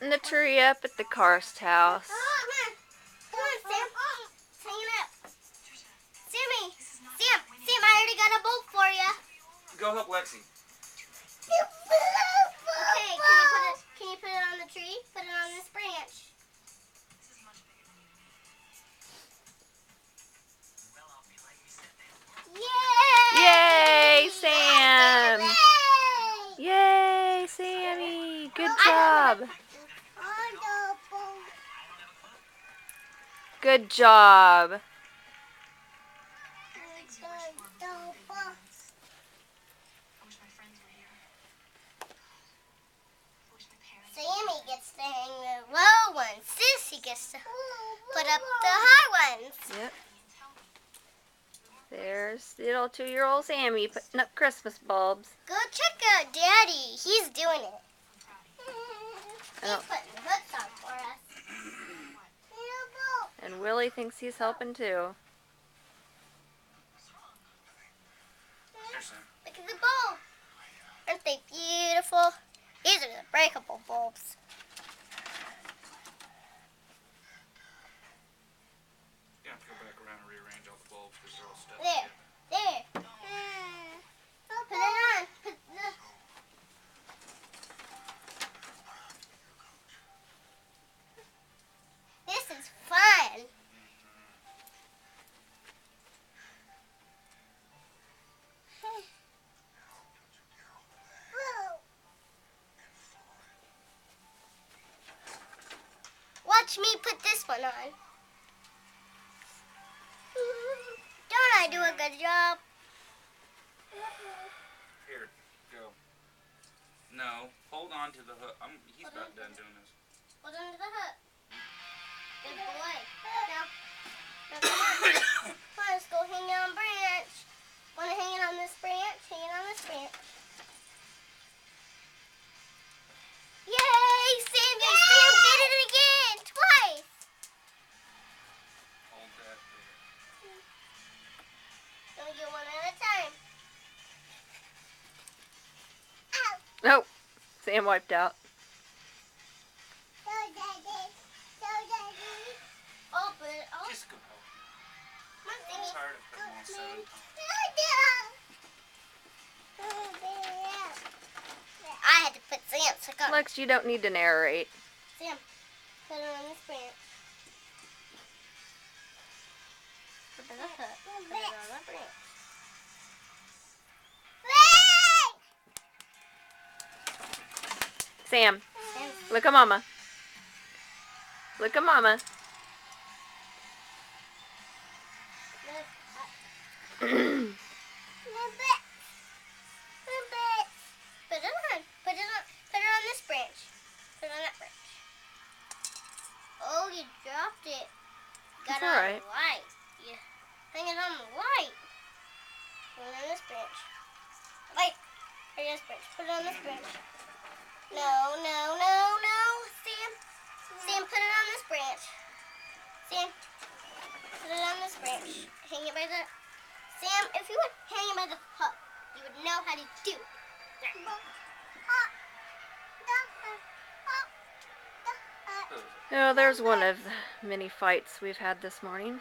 putting the tree up at the Karst house. Come on, Sam. It's hanging up. Sam, I already got a bulb for you. Go help Lexi. Okay, can you put it on the tree? Put it on this branch. Yay, Sam! Yay, Sammy! Good job. Good job. Sammy gets to hang the low ones. Sissy gets to put up the high ones. Yep. There's little 2-year-old Sammy putting up Christmas bulbs. Go check out Daddy. He's doing it. He's Oh. putting the hooks on for us. And Willie thinks he's helping too. Look at the bulb. Aren't they beautiful? These are the breakable bulbs. You have to go back around and rearrange all the bulbs because they're all stuck There. together. Put it on. This is fun. Watch me put this one on. Don't I do a good job? Here, go. No, hold on to the hook. He's about done doing this. Hold on to the hook. Good boy. Now come on. Come on, let's go hang it on branch. Want to hang it on this branch? Hang it on this branch. Yay! Sam did it again! Twice! Hold that there. Let me get one at a time. Ow! Nope. Sam wiped out. Open it. Oh, Just go help. come on, I'm Sammy. tired of putting all 7 times. I had to put Sam's hook on. Lex, you don't need to narrate. Sam, put it on this branch. Put it on the hook. Put it on the branch. Sam, look at Mama. Look at Mama. Put it on this branch. Put it on that branch. Oh, you dropped it. Got That's it on alright. the light. Yeah. Hang it on the light. Put it on this branch. Wait. Put it on this branch. Put it on this branch. No. Sam, put it on this branch. Sam, put it on this branch. Hang it by the... Sam, if you would hang it by the hook, you would know how to do it. Oh, there's one of the many fights we've had this morning.